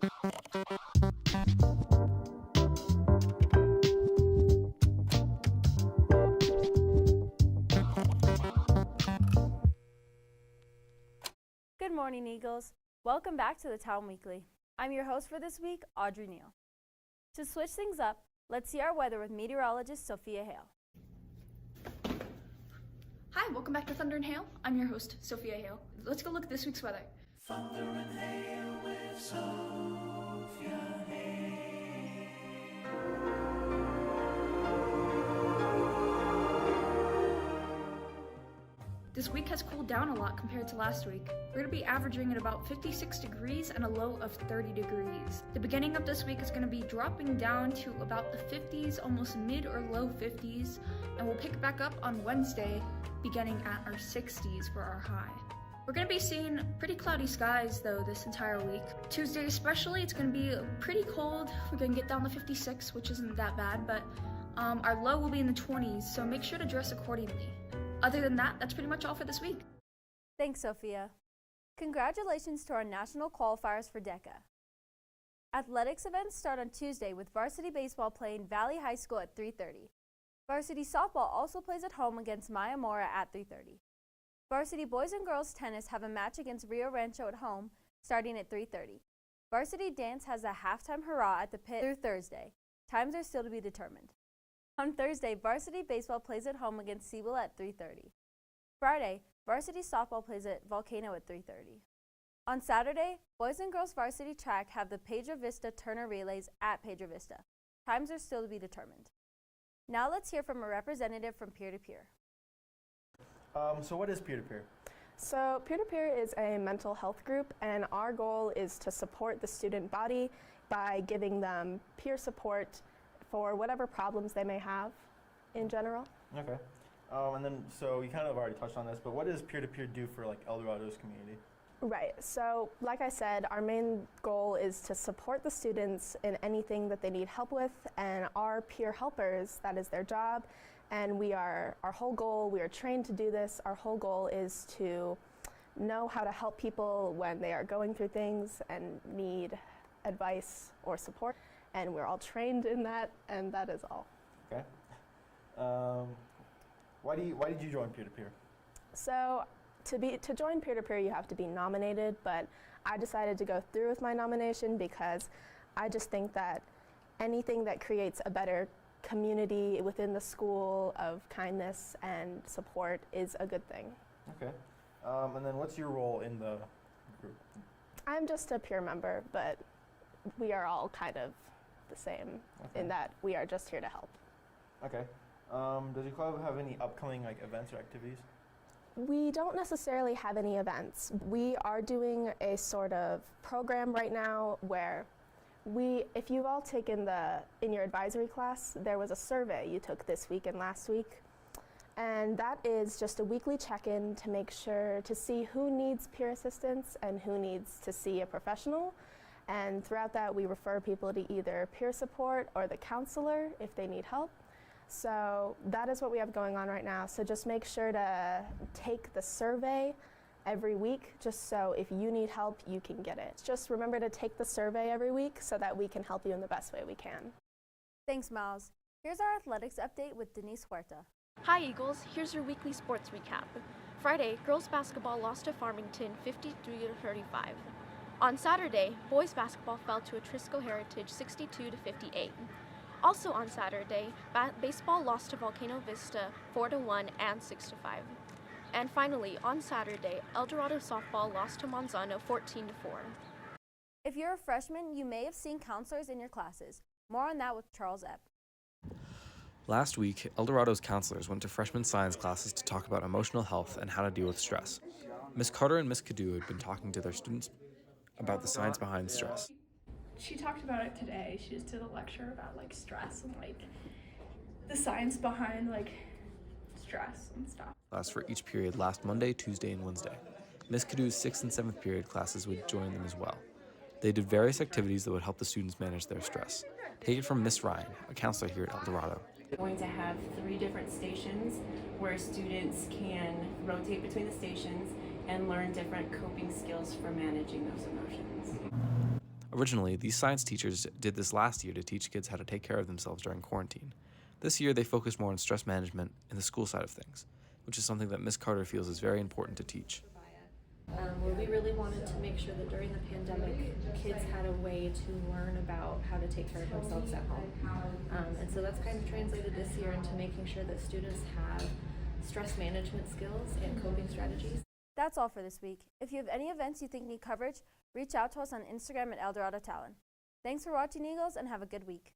Good morning, Eagles. Welcome back to the Talon Weekly. I'm your host for this week, Audrey Neal. To switch things up, let's see our weather with meteorologist Sophia Hale. Hi, welcome back to Thunder and Hail. I'm your host, Sophia Hale. Let's go look at this week's weather. Thunder and Hail with Sophia Hale. This week has cooled down a lot compared to last week. We're going to be averaging at about 56 degrees and a low of 30 degrees. The beginning of this week is going to be dropping down to about the 50s, almost mid or low 50s, and we'll pick it back up on Wednesday, beginning at our 60s for our high. We're going to be seeing pretty cloudy skies though this entire week. Tuesday especially, it's going to be pretty cold. We're going to get down to 56, which isn't that bad, but our low will be in the 20s, so make sure to dress accordingly. Other than that, that's pretty much all for this week. Thanks, Sophia. Congratulations to our national qualifiers for DECA. Athletics events start on Tuesday with varsity baseball playing Valley High School at 3:30. Varsity softball also plays at home against Maya Mora at 3:30. Varsity boys and girls tennis have a match against Rio Rancho at home starting at 3:30. Varsity dance has a halftime hurrah at the pit through Thursday. Times are still to be determined. On Thursday, varsity baseball plays at home against Sewell at 3:30. Friday, varsity softball plays at Volcano at 3:30. On Saturday, boys and girls varsity track have the Pedro Vista Turner Relays at Pedro Vista. Times are still to be determined. Now let's hear from a representative from Peer-to-Peer. So what is peer-to-peer? So peer-to-peer is a mental health group, and our goal is to support the student body by giving them peer support for whatever problems they may have in general. Okay. And then, so you kind of already touched on this, but what does peer-to-peer do for like El Dorado's community? Right, so like I said, our main goal is to support the students in anything that they need help with, and our peer helpers, that is their job, and our whole goal, we are trained to do this, our whole goal is to know how to help people when they are going through things and need advice or support. And we're all trained in that, and that is all. Okay. Why did you join peer-to-peer? So to join peer-to-peer, you have to be nominated, but I decided to go through with my nomination because I just think that anything that creates a better community within the school of kindness and support is a good thing. Okay. And then what's your role in the group? I'm just a peer member, but we are all kind of the same in that we are just here to help. Okay. Does your club have any upcoming like events or activities? We don't necessarily have any events. We are doing a sort of program right now where if you've all taken in your advisory class, there was a survey you took this week and last week. And that is just a weekly check-in to make sure to see who needs peer assistance and who needs to see a professional. And throughout that, we refer people to either peer support or the counselor if they need help. So that is what we have going on right now. So just make sure to take the survey every week, just so if you need help, you can get it. Just remember to take the survey every week so that we can help you in the best way we can. Thanks, Miles. Here's our athletics update with Denise Huerta. Hi Eagles, here's your weekly sports recap. Friday, girls basketball lost to Farmington 53-35. On Saturday, boys basketball fell to Atrisco Heritage 62-58. Also on Saturday, baseball lost to Volcano Vista 4-1 and 6-5. And finally, on Saturday, El Dorado softball lost to Monzano 14-4. If you're a freshman, you may have seen counselors in your classes. More on that with Charles Epp. Last week, El Dorado's counselors went to freshman science classes to talk about emotional health and how to deal with stress. Ms. Carter and Ms. Cadu had been talking to their students about the science behind stress. She talked about it today. She just did a lecture about stress and the science behind stress and stuff. Class for each period last Monday, Tuesday, and Wednesday. Ms. Cadu's 6th and 7th period classes would join them as well. They did various activities that would help the students manage their stress. Take it from Miss Ryan, a counselor here at El Dorado. We're going to have 3 different stations where students can rotate between the stations and learn different coping skills for managing those emotions. Originally, these science teachers did this last year to teach kids how to take care of themselves during quarantine. This year, they focused more on stress management and the school side of things, which is something that Ms. Carter feels is very important to teach. Where we really wanted to make sure that during the pandemic, kids had a way to learn about how to take care of themselves at home. And so that's kind of translated this year into making sure that students have stress management skills and coping strategies. That's all for this week. If you have any events you think need coverage, reach out to us on Instagram at Eldorado Talon. Thanks for watching, Eagles, and have a good week.